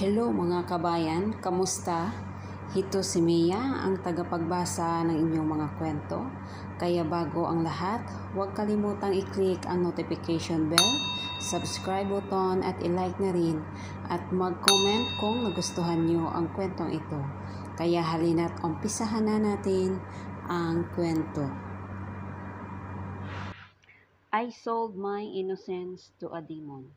Hello mga kabayan, kamusta? Hito si Mia, ang tagapagbasa ng inyong mga kwento. Kaya bago ang lahat, huwag kalimutang i-click ang notification bell, subscribe button at i-like na rin at mag-comment kung nagustuhan nyo ang kwentong ito. Kaya halina't umpisahan na natin ang kwento. I sold my innocence to a demon.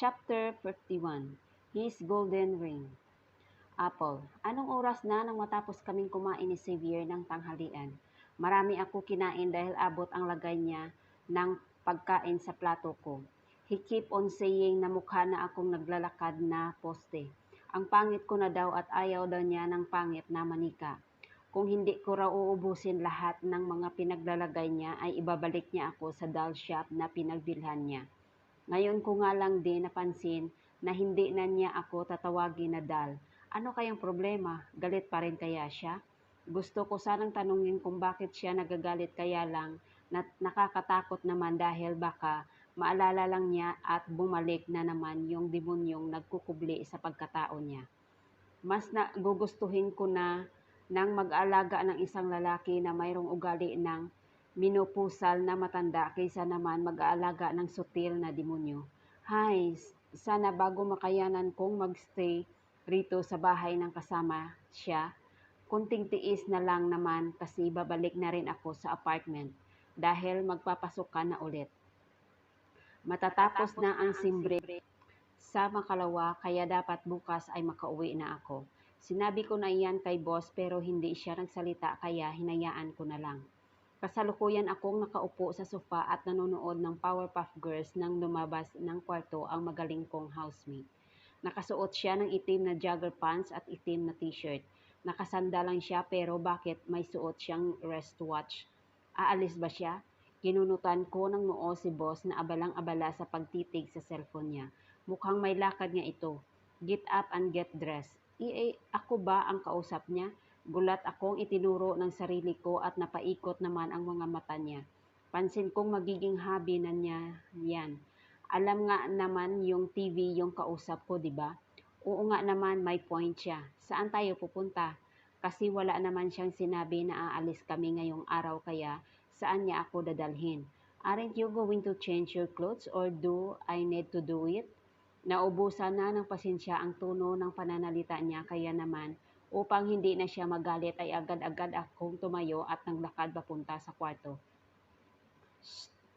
Chapter 51, His Golden Ring. Apple, anong oras na nang matapos kaming kumain ni Xavier ng tanghalian? Marami ako kinain dahil abot ang lagay niya ng pagkain sa plato ko. He keep on saying na mukha na akong naglalakad na poste. Ang pangit ko na daw at ayaw daw niya ng pangit na manika. Kung hindi ko raw uubusin lahat ng mga pinaglalagay niya ay ibabalik niya ako sa doll shop na pinagbilhan niya. Ngayon ko nga lang din napansin na hindi na niya ako tatawagin na doll. Ano kayang problema? Galit pa rin kaya siya? Gusto ko sanang tanungin kung bakit siya nagagalit, kaya lang nakakatakot naman dahil baka maalala lang niya at bumalik na naman yung demonyong nagkukubli sa pagkatao niya. Mas nagugustuhin ko na nang mag-alaga ng isang lalaki na mayroong ugali ng minupusal na matanda kaysa naman mag-aalaga ng sutil na demonyo. Hay, sana bago makayanan kong magstay rito sa bahay ng kasama siya, kunting tiis na lang naman kasi babalik na rin ako sa apartment dahil magpapasok ka na ulit. Matatapos na ang simbre sa makalawa kaya dapat bukas ay makauwi na ako. Sinabi ko na iyan kay boss pero hindi siya nagsalita kaya hinayaan ko na lang. Kasalukuyan akong nakaupo sa sofa at nanonood ng Powerpuff Girls nang lumabas ng kwarto ang magaling kong housemate. Nakasuot siya ng itim na jogger pants at itim na t-shirt. Nakasanda lang siya pero bakit may suot siyang wristwatch? Aalis ba siya? Kinunutan ko ng noo si boss na abalang-abala sa pagtitig sa cellphone niya. Mukhang may lakad nga ito. Get up and get dressed. Ako ba ang kausap niya? Gulat akong itinuro ng sarili ko at napaikot naman ang mga mata niya. Pansin kong magiging hobby na niya yan. Alam nga naman yung TV yung kausap ko, di ba? Oo nga naman, may point siya. Saan tayo pupunta? Kasi wala naman siyang sinabi na aalis kami ngayong araw kaya saan niya ako dadalhin? Aren't you going to change your clothes or do I need to do it? Naubusan na ng pasensya ang tono ng pananalita niya kaya naman upang hindi na siya magalit ay agad-agad akong tumayo at naglakad papunta sa kwarto.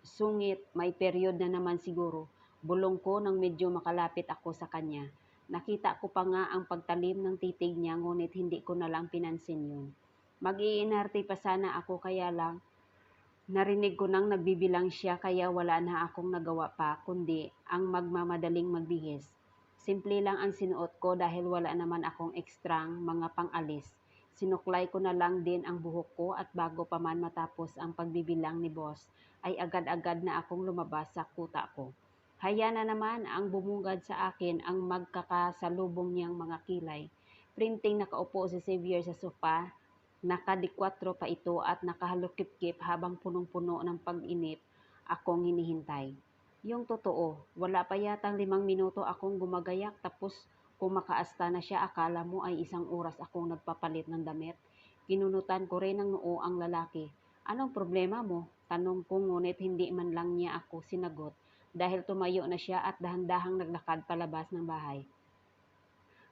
Sungit, may period na naman siguro. Bulong ko nang medyo makalapit ako sa kanya. Nakita ko pa nga ang pagtalim ng titig niya ngunit hindi ko na lang pinansin yun. Mag-iinarte pa sana ako kaya lang narinig ko nang nagbibilang siya kaya wala na akong nagawa pa kundi ang magmamadaling magbihis. Simple lang ang sinuot ko dahil wala naman akong ekstrang mga pang-alis. Sinuklay ko na lang din ang buhok ko at bago pa man matapos ang pagbibilang ni boss ay agad-agad na akong lumabas sa kuta ko. Haya na naman ang bumungad sa akin ang magkakasalubong niyang mga kilay. Printing nakaupo si Xavier sa sofa. Nakadikwatro pa ito at nakahalukip-kip habang punong-puno ng pag-inip akong hinihintay. Yung totoo, wala pa yatang 5 minuto akong gumagayak tapos kung makaasta na siya akala mo ay 1 oras akong nagpapalit ng damit. Kinunutan ko rin ng noo ang lalaki. Anong problema mo? Tanong ko ngunit hindi man lang niya ako sinagot dahil tumayo na siya at dahan-dahang naglakad palabas ng bahay.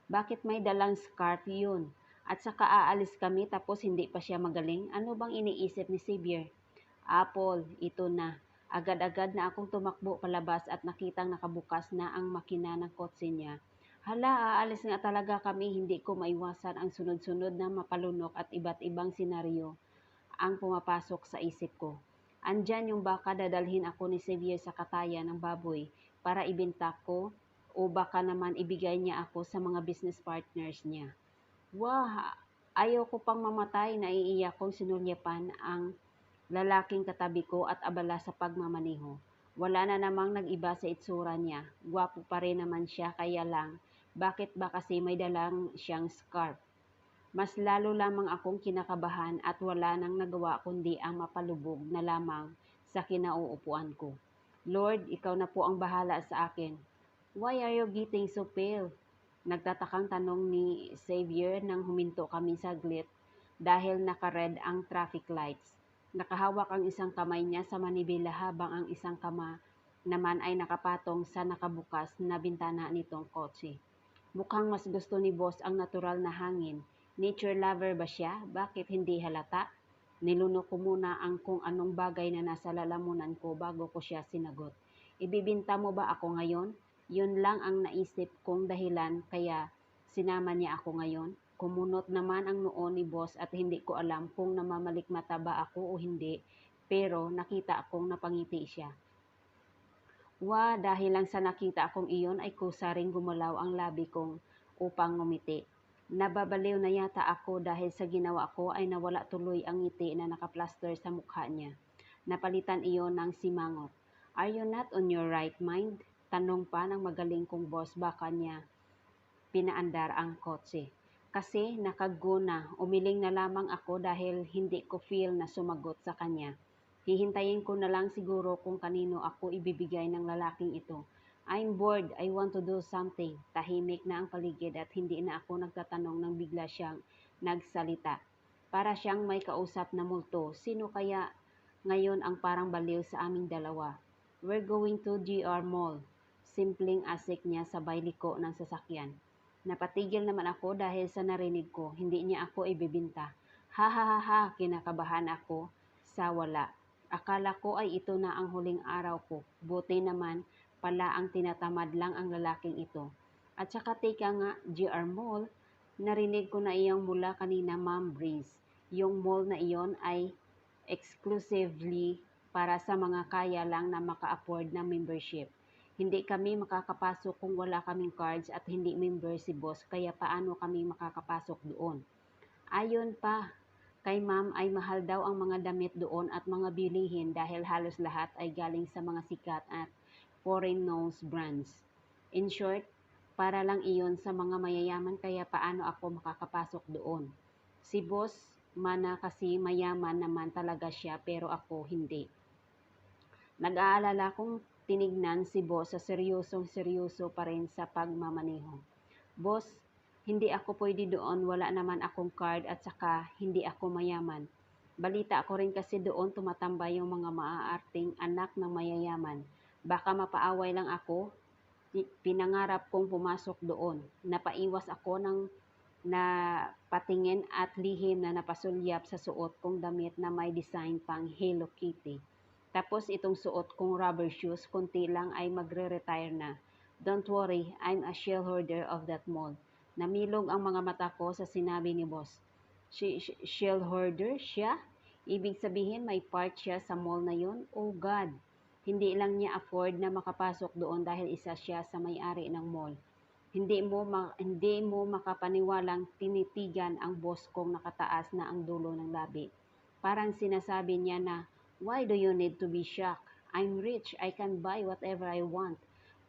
Bakit may dalang scarf yun? At saka aalis kami tapos hindi pa siya magaling? Ano bang iniisip ni Xavier? Apple, ito na. Agad-agad na akong tumakbo palabas at nakitang nakabukas na ang makina ng kotse niya. Hala, aalis nga talaga kami, hindi ko maiwasan ang sunod-sunod na mapalunok at iba't ibang senaryo ang pumapasok sa isip ko. Andyan yung baka dadalhin ako ni Xavier sa katayan ng baboy para ibenta ko o baka naman ibigay niya ako sa mga business partners niya. Wah, ayaw ko pang mamatay, naiiyak kong sinulyapan ang lalaking katabi ko at abala sa pagmamaneho. Wala na namang nag-iba sa itsura niya. Gwapo pa rin naman siya kaya lang, bakit ba kasi may dalang siyang scarf? Mas lalo lamang akong kinakabahan at wala nang nagawa kundi ang mapalubog na lamang sa kinauupuan ko. Lord, ikaw na po ang bahala sa akin. Why are you getting so pale? Nagtatakang tanong ni Xavier nang huminto kami saglit dahil naka-red ang traffic lights. Nakahawak ang isang kamay niya sa manibela habang ang isang naman ay nakapatong sa nakabukas na bintana nitong kotse. Mukhang mas gusto ni boss ang natural na hangin. Nature lover ba siya? Bakit hindi halata? Nilunok ko muna ang kung anong bagay na nasa lalamunan ko bago ko siya sinagot. Ibibinta mo ba ako ngayon? Yun lang ang naisip kong dahilan kaya sinama niya ako ngayon. Kumunot naman ang noo ni boss at hindi ko alam kung namamalikmata ba ako o hindi, pero nakita akong napangiti siya. Dahil lang sa nakita akong iyon ay kusa ring gumalaw ang labi kong upang ngumiti. Nababaliw na yata ako dahil sa ginawa ko ay nawala tuloy ang ngiti na nakaplaster sa mukha niya. Napalitan iyon ng simangot. Are you not on your right mind? Tanong pa ng magaling kong boss baka niya pinaandar ang kotse. Kasi nakaguna, umiling na lamang ako dahil hindi ko feel na sumagot sa kanya. Hihintayin ko na lang siguro kung kanino ako ibibigay ng lalaking ito. I'm bored, I want to do something. Tahimik na ang paligid at hindi na ako nagtatanong nang bigla siyang nagsalita. Para siyang may kausap na multo. Sino kaya ngayon ang parang baliw sa aming dalawa? We're going to GR Mall. Simpleng asik niya sabay liko ng sasakyan. Napatigil naman ako dahil sa narinig ko, hindi niya ako ibibinta. Ha ha ha ha, kinakabahan ako sa wala. Akala ko ay ito na ang huling araw ko. Buti naman pala ang tinatamad lang ang lalaking ito. At saka teka nga, GR Mall, narinig ko na iyang mula kanina, Ma'am Breeze. Yung mall na iyon ay exclusively para sa mga kaya lang na maka-afford ng membership. Hindi kami makakapasok kung wala kaming cards at hindi member si boss, kaya paano kami makakapasok doon? Ayon pa, kay ma'am ay mahal daw ang mga damit doon at mga bilihin dahil halos lahat ay galing sa mga sikat at foreign nose brands. In short, para lang iyon sa mga mayayaman kaya paano ako makakapasok doon? Si boss, mana kasi mayaman naman talaga siya pero ako hindi. Nag-aalala kong tinignan si boss sa seryosong-seryoso pa rin sa pagmamaneho. Boss, hindi ako pwede doon, wala naman akong card at saka hindi ako mayaman. Balita ko rin kasi doon tumatambay yung mga maaarting anak ng mayayaman. Baka mapaaway lang ako, pinangarap kong pumasok doon. Napaiwas ako ng napatingin at lihim na napasulyap sa suot kong damit na may design pang Hello Kitty. Tapos itong suot kong rubber shoes, konti lang ay magre-retire na. Don't worry, I'm a shareholder of that mall. Namilog ang mga mata ko sa sinabi ni boss. Shareholder siya? Ibig sabihin may part siya sa mall na yun? Oh God! Hindi lang niya afford na makapasok doon dahil isa siya sa may-ari ng mall. Hindi mo makapaniwalang tinitigan ang boss kong nakataas na ang dulo ng labi. Parang sinasabi niya na, why do you need to be shocked? I'm rich, I can buy whatever I want.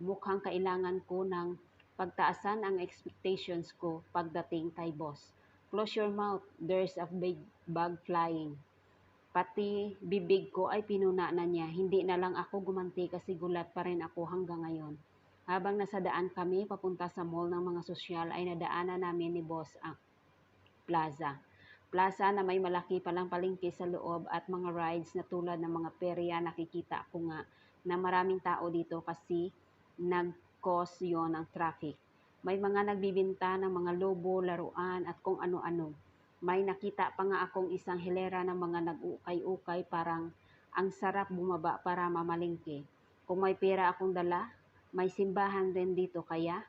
Mukhang kailangan ko ng pagtaasan ang expectations ko pagdating kay boss. Close your mouth, there's a big bug flying. Pati bibig ko ay pinuna na niya. Hindi na lang ako gumanti kasi gulat pa rin ako hanggang ngayon. Habang nasa daan kami papunta sa mall ng mga sosyal ay nadaanan namin ni boss ang plaza. Plaza na may malaki palang palengke sa loob at mga rides na tulad ng mga perya. Nakikita ko nga na maraming tao dito kasi nag-cause yon ng traffic. May mga nagbibinta ng mga lobo, laruan at kung ano-ano. May nakita pa nga akong isang hilera ng mga nag-ukay-ukay, parang ang sarap bumaba para mamalengke. Kung may pera akong dala, may simbahan din dito kaya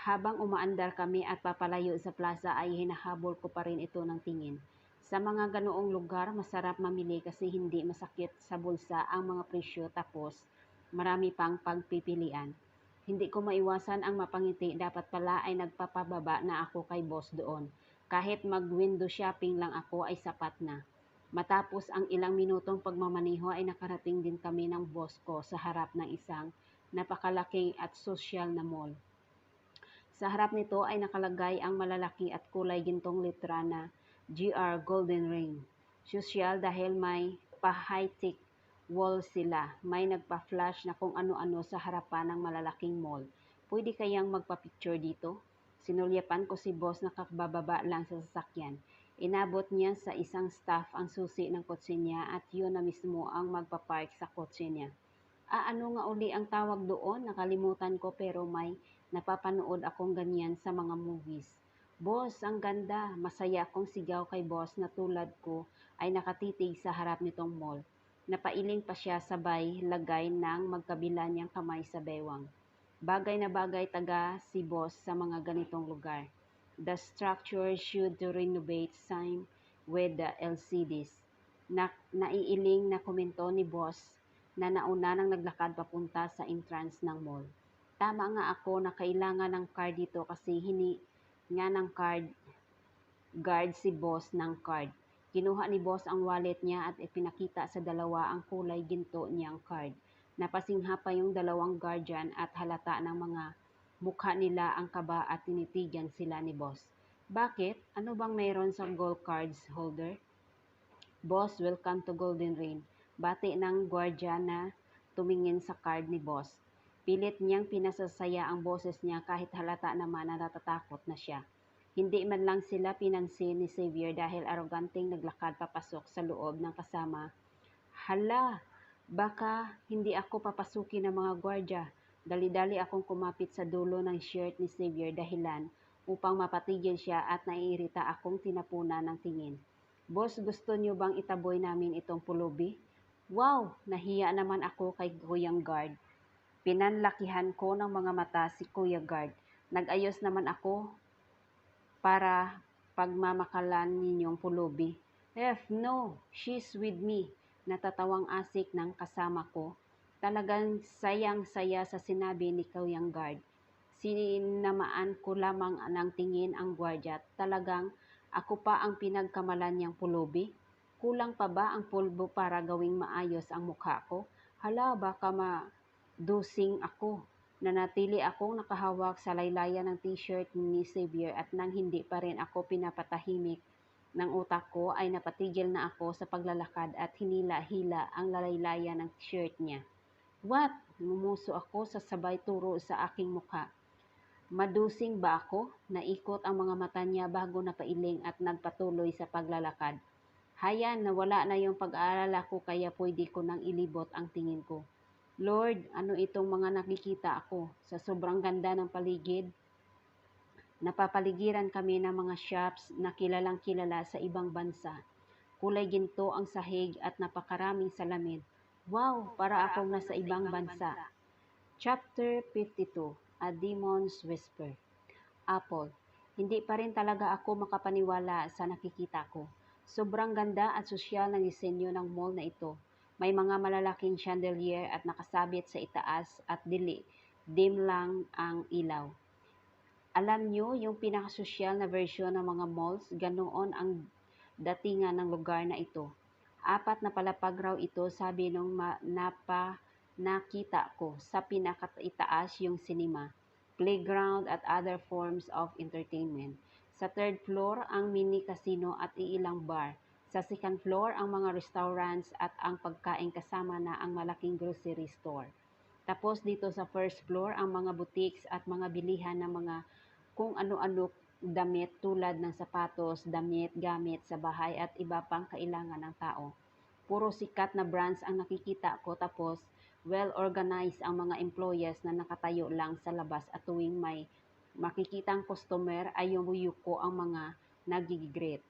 habang umaandar kami at papalayo sa plaza ay hinahabol ko pa rin ito ng tingin. Sa mga ganoong lugar, masarap mamili kasi hindi masakit sa bulsa ang mga presyo tapos marami pang pagpipilian. Hindi ko maiwasan ang mapangiti, dapat pala ay nagpapababa na ako kay boss doon. Kahit mag-window shopping lang ako ay sapat na. Matapos ang ilang minutong pagmamaneho ay nakarating din kami ng boss ko sa harap ng isang napakalaking at sosyal na mall. Sa harap nito ay nakalagay ang malalaki at kulay gintong letra na GR Golden Ring. Sosyal dahil may pa-high-tech wall sila. May nagpa-flash na kung ano-ano sa harapan ng malalaking mall. Pwede kayang magpa-picture dito? Sinulyapan ko si boss na kakababa lang sa sasakyan. Inabot niya sa isang staff ang susi ng kotse niya at yun na mismo ang magpapark sa kotse niya. Ano nga uli ang tawag doon? Nakalimutan ko pero may napapanood akong ganyan sa mga movies. Boss, ang ganda. Masaya akong sigaw kay boss na tulad ko ay nakatitig sa harap nitong mall. Napailing pa siya sabay lagay ng magkabila niyang kamay sa bewang. Bagay na bagay taga si boss sa mga ganitong lugar. The structure should to renovate same with the LCDs. Naiiling na komento ni boss na nauna nang naglakad papunta sa entrance ng mall. Tama nga ako na kailangan ng card dito kasi hini nga ng guard si boss ng card. Kinuha ni boss ang wallet niya at ipinakita sa dalawa ang kulay ginto niyang card. Napasingha pa yung dalawang guardian at halata ng mga mukha nila ang kaba at tinitigan sila ni boss. Bakit? Ano bang mayroon sa gold cards holder? Boss, welcome to Golden Rain. Bati ng gwardiya na tumingin sa card ni boss. Pilit niyang pinasasaya ang boses niya kahit halata naman na natatakot na siya. Hindi man lang sila pinansin ni Xavier dahil aroganteng naglakad papasok sa loob ng kasama. Hala, baka hindi ako papasukin ng mga gwardya. Dali-dali akong kumapit sa dulo ng shirt ni Xavier dahilan upang mapatigil siya at naiirita akong tinapunan ng tingin. Boss, gusto niyo bang itaboy namin itong pulubi? Wow, nahiya naman ako kay Kuyang Guard. Pinanlakihan ko ng mga mata si Kuya Guard. Nag-ayos naman ako para pagmamakalan ninyong pulubi. No, she's with me. Natatawang asik ng kasama ko. Talagang sayang-saya sa sinabi ni Kuyang Guard. Sinamaan ko lamang ng tingin ang gwardya. Talagang ako pa ang pinagkamalan niyang pulubi. Kulang pa ba ang pulbo para gawing maayos ang mukha ko? Hala, baka madusing ako. Nanatili akong nakahawak sa laylayan ng t-shirt ni Xavier at nang hindi pa rin ako pinapatahimik ng utak ko ay napatigil na ako sa paglalakad at hinila-hila ang laylayan ng t-shirt niya. What? Ngumuso ako sa sabay turo sa aking mukha. Madusing ba ako? Naikot ang mga mata niya bago napailing at nagpatuloy sa paglalakad. Hayan, nawala na yung pag-aalala ko kaya pwede ko nang ilibot ang tingin ko. Lord, ano itong mga nakikita ako? Sa sobrang ganda ng paligid, napapaligiran kami ng mga shops na kilalang kilala sa ibang bansa. Kulay ginto ang sahig at napakaraming salamin. Wow, para akong nasa ibang bansa. Chapter 52, A Demon's Whisper. Apple. Hindi pa rin talaga ako makapaniwala sa nakikita ko. Sobrang ganda at sosyal ng disenyo ng mall na ito. May mga malalaking chandelier at nakasabit sa itaas at dim lang ang ilaw. Alam nyo, yung pinakasosyal na version ng mga malls, ganoon ang datingan ng lugar na ito. 4 na palapag raw ito, sabi nung nakita ko. Sa pinakaitaas yung cinema, playground at other forms of entertainment. Sa 3rd floor, ang mini casino at iilang bar. Sa 2nd floor, ang mga restaurants at ang pagkain kasama na ang malaking grocery store. Tapos dito sa 1st floor, ang mga boutiques at mga bilihan ng mga kung ano-ano damit tulad ng sapatos, damit, gamit sa bahay at iba pang kailangan ng tao. Puro sikat na brands ang nakikita ko tapos well-organized ang mga employees na nakatayo lang sa labas at tuwing may makikitang customer ay yumuyuko ang mga nagigigreet.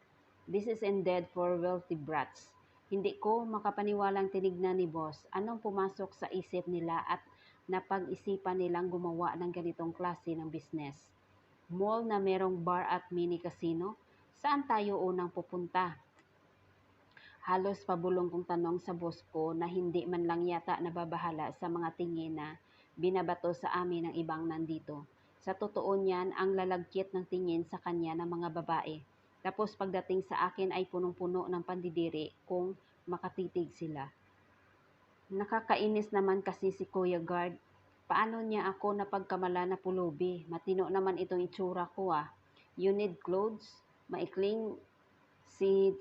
This is indeed for wealthy brats. Hindi ko makapaniwalang tinignan ni boss anong pumasok sa isip nila at napag-isipan nilang gumawa ng ganitong klase ng business. Mall na merong bar at mini casino? Saan tayo unang pupunta? Halos pabulong kong tanong sa boss ko na hindi man lang yata nababahala sa mga tingin na binabato sa amin ng ibang nandito. Sa totoo niyan, ang lalagkit ng tingin sa kanya ng mga babae. Tapos pagdating sa akin ay punong-puno ng pandidiri kung makatitig sila. Nakakainis naman kasi si Kuya Guard. Paano niya ako napagkamala na pulubi? Matino naman itong itsura ko ah. You need clothes? Maikling si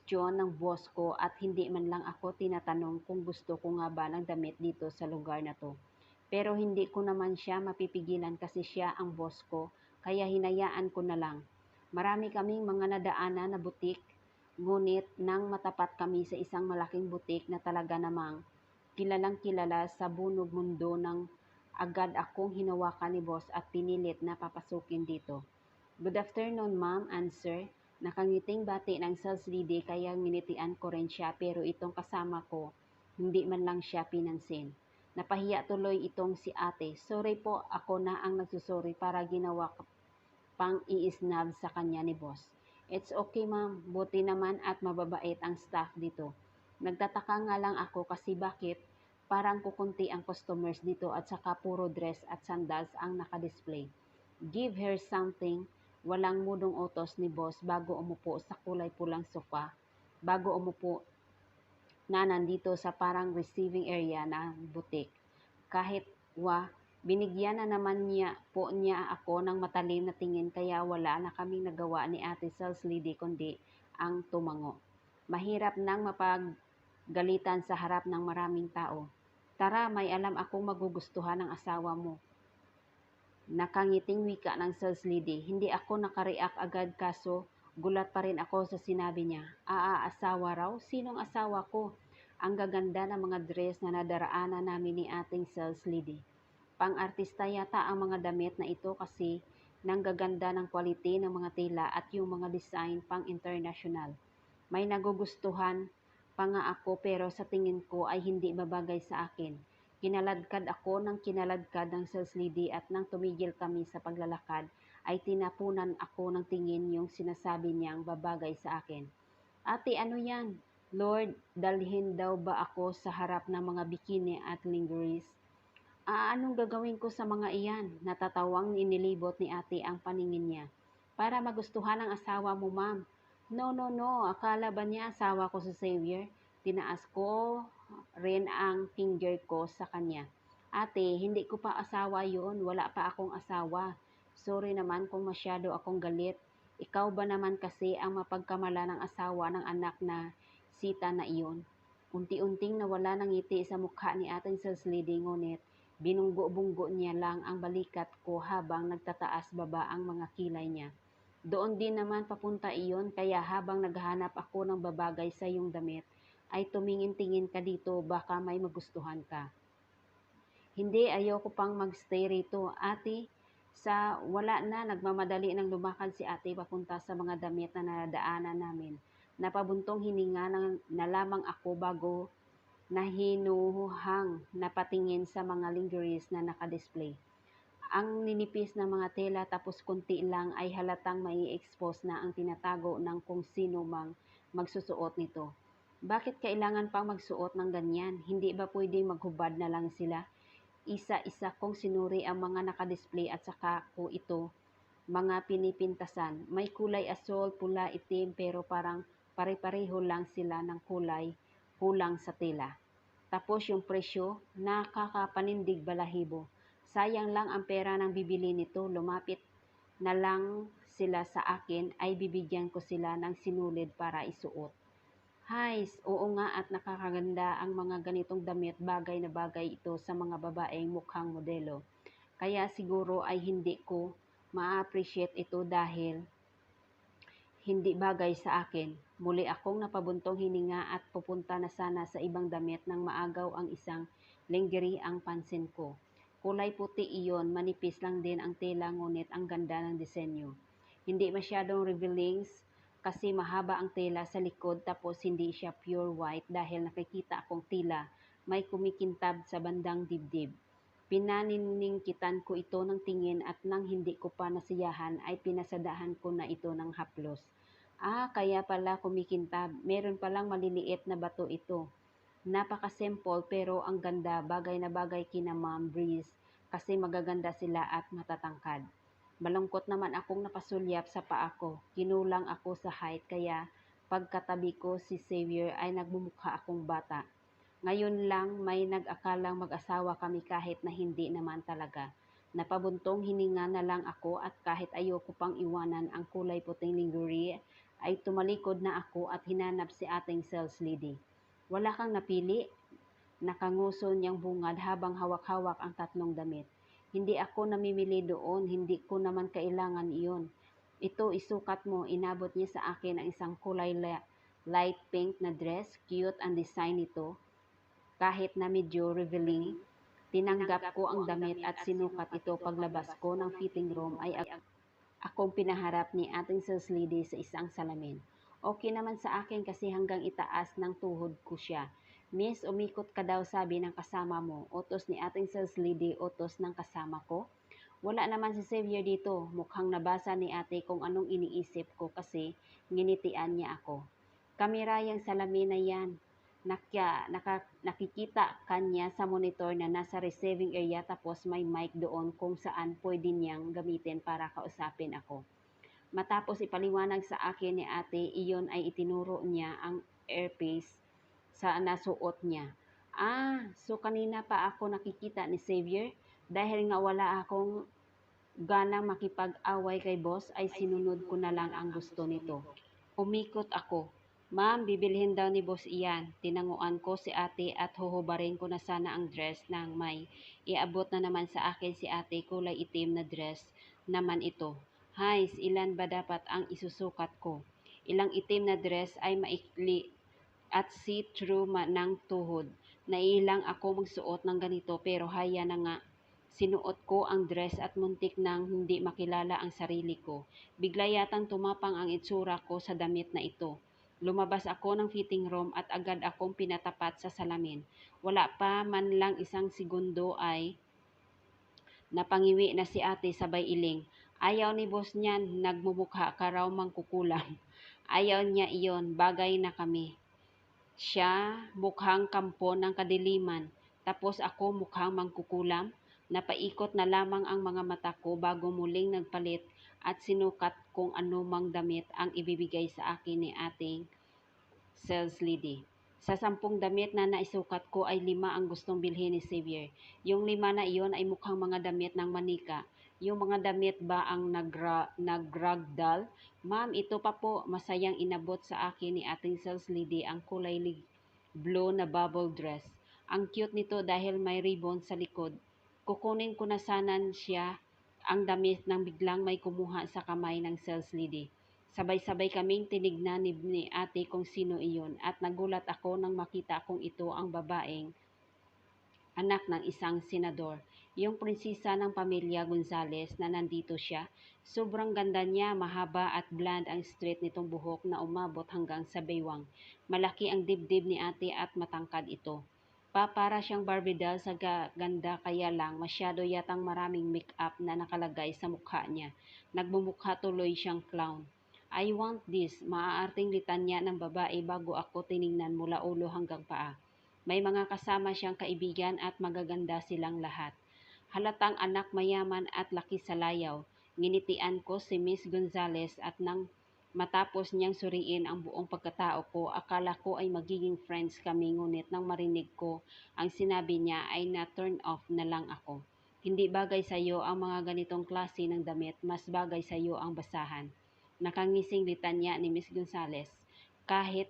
John ng boss ko at hindi man lang ako tinatanong kung gusto ko nga ba ng damit dito sa lugar na to. Pero hindi ko naman siya mapipigilan kasi siya ang boss ko. kaya hinayaan ko na lang. Marami kaming mga nadaanan na butik, ngunit nang matapat kami sa isang malaking butik na talaga namang kilalang kilala sa bunog mundo nang agad akong hinawakan ni boss at pinilit na papasukin dito. Good afternoon, ma'am and sir. Nakangiting bati ng sales lady kaya nginitian ko rin siya pero itong kasama ko, hindi man lang siya pinansin. Napahiya tuloy itong si ate. Sorry po, ako na ang nagsusorry para ginawa pang iisnab sa kanya ni boss. It's okay ma'am, buti naman at mababait ang staff dito. Nagtataka nga lang ako kasi bakit parang kukunti ang customers dito at saka puro dress at sandals ang nakadisplay. Give her something. Walang mudong utos ni boss bago umupo sa kulay pulang sofa. Bago umupo na nandito sa parang receiving area ng butik. Kahit binigyan na naman niya ako ng matalim na tingin kaya wala na kaming nagawa ni ate sales lady kundi ang tumango. Mahirap nang mapaggalitan sa harap ng maraming tao. Tara, may alam akong magugustuhan ng asawa mo. Nakangiting wika ng sales lady. Hindi ako nakareact agad kaso gulat pa rin ako sa sinabi niya. Asawa raw? Sinong asawa ko? Ang gaganda ng mga dress na nadaraanan namin ni ating sales lady. Pang-artista yata ang mga damit na ito kasi nang gaganda ng quality ng mga tela at yung mga design pang-international. May nagugustuhan pa nga ako pero sa tingin ko ay hindi babagay sa akin. Kinaladkad ako ng kinaladkad ng sales lady at nang tumigil kami sa paglalakad ay tinapunan ako ng tingin yung sinasabi niyang babagay sa akin. Ate, ano yan? Lord, dalhin daw ba ako sa harap ng mga bikini at lingeries? Anong gagawin ko sa mga iyan? Natatawang inilibot ni ate ang paningin niya. Para magustuhan ng asawa mo, ma'am. No, no, no. Akala ba niya asawa ko si Xavier? Tinaas ko rin ang finger ko sa kanya. Ate, hindi ko pa asawa yun. Wala pa akong asawa. Sorry naman kung masyado akong galit. Ikaw ba naman kasi ang mapagkamala ng asawa ng anak na sita na iyon? Unti-unting nawala ng ngiti sa mukha ni ating sales lady ngunit binunggo-bunggo niya lang ang balikat ko habang nagtataas baba ang mga kilay niya. Doon din naman papunta iyon kaya habang naghahanap ako ng babagay sa iyong damit, ay tumingin-tingin ka dito baka may magustuhan ka. Hindi, ayoko pang magstay rito. Ate, sa wala na nagmamadali nang lumakad si ate papunta sa mga damit na nadaanan namin. Napabuntong hininga na lamang ako bago nahinuhang napatingin sa mga lingeries na nakadisplay. Ang ninipis ng mga tela tapos kunti lang ay halatang mai-expose na ang tinatago ng kung sino mang magsusuot nito. Bakit kailangan pang magsuot ng ganyan? Hindi ba pwedeng maghubad na lang sila? Isa-isa kong sinuri ang mga nakadisplay at saka ko ito mga pinipintasan. May kulay asol, pula, itim pero parang pare-pareho lang sila ng kulay kulang sa tela. Tapos yung presyo, nakakapanindig balahibo. Sayang lang ang pera ng bibili nito. Lumapit na lang sila sa akin ay bibigyan ko sila ng sinulid para isuot. Hays, oo nga at nakakaganda ang mga ganitong damit. Bagay na bagay ito sa mga babaeng mukhang modelo. Kaya siguro ay hindi ko ma-appreciate ito dahil hindi bagay sa akin. Muli akong napabuntong hininga at pupunta na sana sa ibang damit nang maagaw ang isang lingerie ang pansin ko. Kulay puti iyon, manipis lang din ang tela ngunit ang ganda ng disenyo. Hindi masyadong revealing kasi mahaba ang tela sa likod tapos hindi siya pure white dahil nakikita akong tila may kumikintab sa bandang dibdib. Pinaniningkitan ko ito ng tingin at nang hindi ko pa nasiyahan ay pinasadahan ko na ito ng haplos. Kaya pala kumikintab. Meron palang maliliit na bato ito. Napaka-simple pero ang ganda, bagay na bagay kina Ma'am Breeze kasi magaganda sila at matatangkad. Malungkot naman akong napasulyap sa paa ko. Kinulang ako sa height kaya pagkatabi ko si Xavier ay nagmumukha akong bata. Ngayon lang may nag-akalang mag-asawa kami kahit na hindi naman talaga. Napabuntong hininga na lang ako at kahit ayoko pang iwanan ang kulay puting lingerie ay tumalikod na ako at hinanap si ating sales lady. Wala kang napili? Nakanguso niyang bungad habang hawak-hawak ang tatlong damit. Hindi ako namimili doon, hindi ko naman kailangan iyon. Ito, isukat mo. Inabot niya sa akin ang isang kulay light pink na dress. Cute ang design nito. Kahit na medyo revealing, tinanggap ko ang damit at sinukat ito paglabas ko ng fitting room ay akong pinaharap ni ating sales lady sa isang salamin. Okay naman sa akin kasi hanggang itaas ng tuhod ko siya. Miss, umikot ka daw sabi ng kasama mo. Utos ni ating sales lady, utos ng kasama ko. Wala naman si Xavier dito. Mukhang nabasa ni ate kung anong iniisip ko kasi nginitian niya ako. Kamera yung salamin na yan. Nakikita kanya sa monitor na nasa receiving area tapos may mic doon kung saan pwede niyang gamitin para kausapin ako. Matapos ipaliwanag sa akin ni ate, iyon ay itinuro niya ang earpiece sa nasuot niya. So kanina pa ako nakikita ni Xavier dahil nga wala akong ganang makipag-away kay boss ay sinunod ko na lang ang gusto nito. Umikot ako. Ma'am, bibilhin daw ni boss iyan. Tinanguan ko si ate at huhubarin ko na sana ang dress nang may iabot na naman sa akin si ate kulay itim na dress naman ito. Hays, ilan ba dapat ang isusukat ko? Ilang itim na dress ay maikli at see-through ng tuhod. Nailang ako magsuot ng ganito pero haya na nga. Sinuot ko ang dress at muntik nang hindi makilala ang sarili ko. Bigla yatang tumapang ang itsura ko sa damit na ito. Lumabas ako ng fitting room at agad akong pinatapat sa salamin. Wala pa man lang isang segundo ay napangiwi na si ate sabay iling. Ayaw ni boss niyan, nagmumukha ka raw mangkukulam. Ayaw niya iyon, bagay na kami. Siya mukhang kampo ng kadiliman, tapos ako mukhang mangkukulam. Napaikot na lamang ang mga mata ko bago muling nagpalit at sinukat kung ano mang damit ang ibibigay sa akin ni ating sales lady. Sa 10 damit na naisukat ko ay 5 ang gustong bilhin ni Xavier. Yung 5 na iyon ay mukhang mga damit ng manika. Yung mga damit ba ang nagragdal? Ma'am, ito pa po, masayang inabot sa akin ni ating sales lady ang kulay blue na bubble dress. Ang cute nito dahil may ribbon sa likod. Kukunin ko na sana siya ang damit nang biglang may kumuha sa kamay ng sales lady. Sabay-sabay kaming tinignan ni ate kung sino iyon at nagulat ako nang makita kong ito ang babaeng anak ng isang senador, yung prinsesa ng pamilya Gonzales na nandito siya. Sobrang ganda niya, mahaba at blonde ang straight nitong buhok na umabot hanggang sa baywang. Malaki ang dibdib ni ate at matangkad ito. Para siyang Barbie doll sa ganda kaya lang masyado yatang maraming make-up na nakalagay sa mukha niya. Nagmumukha tuloy siyang clown. I want this, maaarting litanya ng babae bago ako tiningnan mula ulo hanggang paa. May mga kasama siyang kaibigan at magaganda silang lahat. Halatang anak mayaman at laki sa layaw. Nginitian ko si Miss Gonzales at nang matapos niyang suriin ang buong pagkatao ko, akala ko ay magiging friends kami ngunit nang marinig ko ang sinabi niya ay na-turn off na lang ako. Hindi bagay sa iyo ang mga ganitong klase ng damit, mas bagay sa iyo ang basahan. Nakangising litanya ni Miss Gonzales. Kahit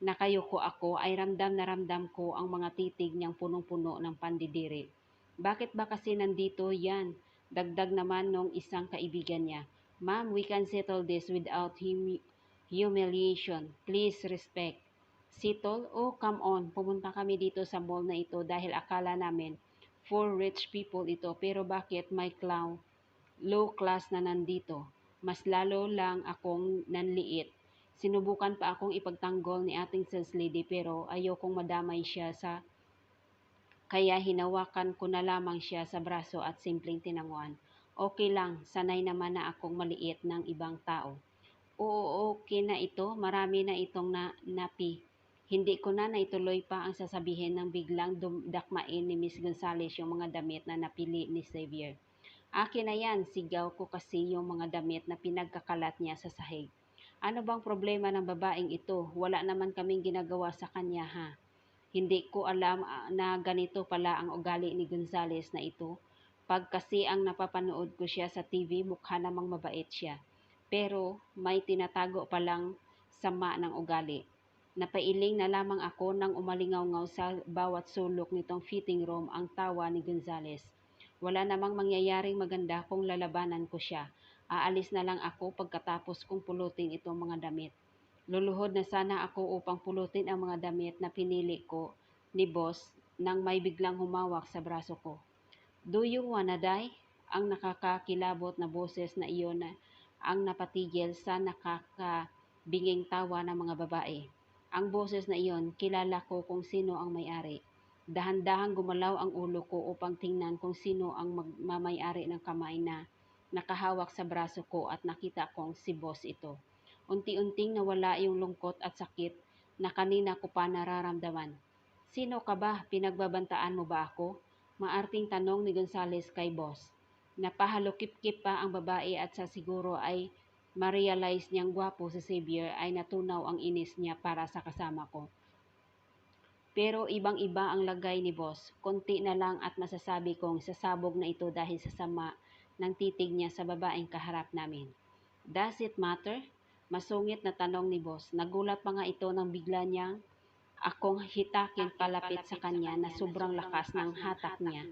nakayuko ako ay ramdam na ramdam ko ang mga titig niyang punong-puno ng pandidiri. Bakit ba kasi nandito yan? Dagdag naman nung isang kaibigan niya. Ma'am, we can settle this without humiliation. Please respect. Settle? Oh, come on. Pumunta kami dito sa mall na ito dahil akala namin for rich people ito. Pero bakit may clown low class na nandito? Mas lalo lang akong nanliit. Sinubukan pa akong ipagtanggol ni ating sales lady pero ayokong madamay siya kaya hinawakan ko na lamang siya sa braso at simpleng tinanguan. Okay lang, sanay naman na akong maliit ng ibang tao. Oo, okay na ito, marami na itong napi. Hindi ko na naituloy pa ang sasabihin nang biglang dakmain ni Miss Gonzales yung mga damit na napili ni Xavier. Akin na yan, sigaw ko kasi yung mga damit na pinagkakalat niya sa sahig. Ano bang problema ng babaeng ito? Wala naman kaming ginagawa sa kanya ha. Hindi ko alam na ganito pala ang ugali ni Gonzales na ito. Pag kasi ang napapanood ko siya sa TV, mukha namang mabait siya. Pero may tinatago palang sama ng ugali. Napailing na lamang ako nang umalingaw-ngaw sa bawat sulok nitong fitting room ang tawa ni Gonzales. Wala namang mangyayaring maganda kung lalabanan ko siya. Aalis na lang ako pagkatapos kong pulutin itong mga damit. Luluhod na sana ako upang pulutin ang mga damit na pinili ko ni boss nang may biglang humawak sa braso ko. Do you wanna die? Ang nakakakilabot na boses na iyon na ang napatigil sa nakakabinging tawa ng mga babae. Ang boses na iyon, kilala ko kung sino ang may-ari. Dahan-dahang gumalaw ang ulo ko upang tingnan kung sino ang may-ari ng kamay na nakahawak sa braso ko at nakita kong si boss ito. Unti-unting nawala yung lungkot at sakit na kanina ko pa nararamdaman. Sino ka ba? Pinagbabantaan mo ba ako? Maarting tanong ni Gonzales kay boss. Napahalukip-kip pa ang babae at sa siguro ay ma-realize niyang gwapo si Xavier ay natunaw ang inis niya para sa kasama ko. Pero ibang-iba ang lagay ni boss. Konti na lang at masasabi kong sasabog na ito dahil sa sama ng titig niya sa babaeng kaharap namin. Does it matter? Masungit na tanong ni boss. Nagulat pa nga ito nang bigla niyang akong hitakin palapit sa kanya na sobrang lakas ng hatak niya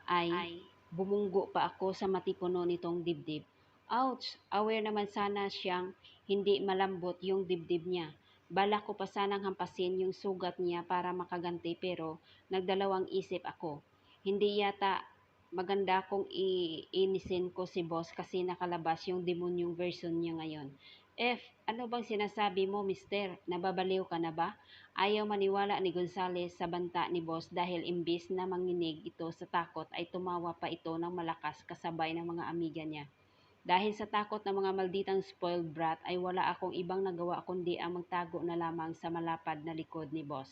ay bumunggo pa ako sa matipuno nitong dibdib. Ouch! Aware naman sana siyang hindi malambot yung dibdib niya. Balak ko pa sanang hampasin yung sugat niya para makaganti pero nagdalawang isip ako. Hindi yata maganda kung iinisin ko si boss kasi nakalabas yung demonyong version niya ngayon. Ano bang sinasabi mo, mister? Nababaliw ka na ba? Ayaw maniwala ni Gonzales sa banta ni boss dahil imbis na manginig ito sa takot ay tumawa pa ito ng malakas kasabay ng mga amiga niya. Dahil sa takot ng mga malditang spoiled brat ay wala akong ibang nagawa kundi ang magtago na lamang sa malapad na likod ni boss.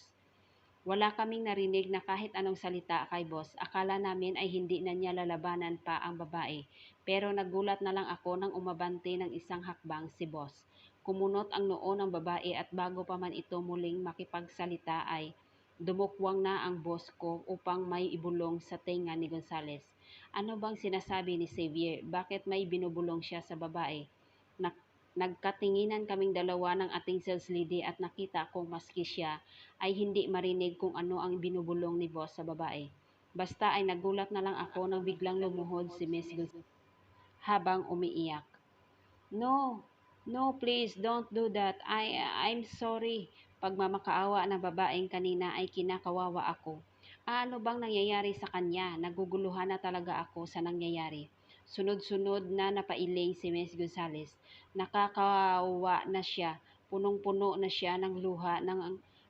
Wala kaming narinig na kahit anong salita kay boss. Akala namin ay hindi na niya lalabanan pa ang babae. Pero nagulat na lang ako nang umabante ng isang hakbang si boss. Kumunot ang noo ng babae at bago pa man ito muling makipagsalita ay dumukwang na ang boss ko upang may ibulong sa tenga ni Gonzales. Ano bang sinasabi ni Xavier? Bakit may binubulong siya sa babae? Nagkatinginan kaming dalawa ng ating sales lady at nakita kong maski siya ay hindi marinig kung ano ang binubulong ni boss sa babae. Basta ay nagulat na lang ako nang biglang lumuhod si Miss Gonzales habang umiiyak. No, no, please don't do that. I'm sorry. Pagmamakaawa ng babaeng kanina ay kinakawawa ako. Ano bang nangyayari sa kanya? Naguguluhan na talaga ako sa nangyayari. Sunod-sunod na napailing si Miss Gonzales. Nakakawa na siya. Punong-puno na siya ng luha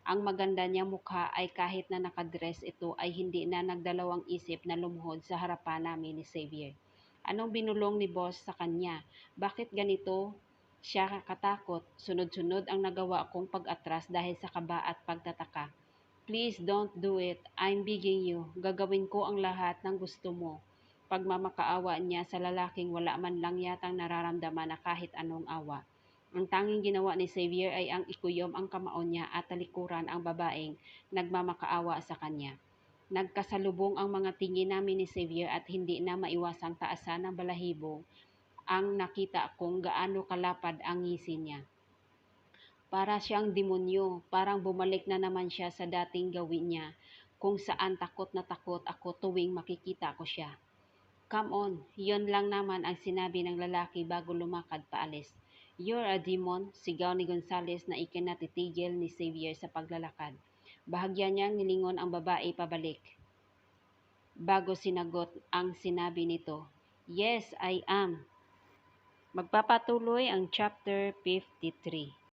ang maganda niyang mukha ay kahit na nakadress ito ay hindi na nagdalawang isip na lumuhod sa harapan namin ni Xavier. Anong binulong ni boss sa kanya? Bakit ganito siya katakot? Sunod-sunod ang nagawa kong pag-atras dahil sa kaba at pagtataka. Please don't do it. I'm begging you. Gagawin ko ang lahat ng gusto mo. Pagmamakaawa niya sa lalaking wala man lang yatang nararamdaman na kahit anong awa. Ang tanging ginawa ni Xavier ay ang ikuyom ang kamao niya at talikuran ang babaeng nagmamakaawa sa kanya. Nagkasalubong ang mga tingin namin ni Xavier at hindi na maiwasang taasan ng balahibo ang nakita kung gaano kalapad ang ngisi niya. Para siyang demonyo, parang bumalik na naman siya sa dating gawin niya kung saan takot na takot ako tuwing makikita ko siya. Come on, yon lang naman ang sinabi ng lalaki bago lumakad paalis. You're a demon, sigaw ni Gonzales na ikinatitigil ni Xavier sa paglalakad. Bahagya niyang nilingon ang babae pabalik. Bago sinagot ang sinabi nito, Yes, I am. Magpapatuloy ang chapter 53.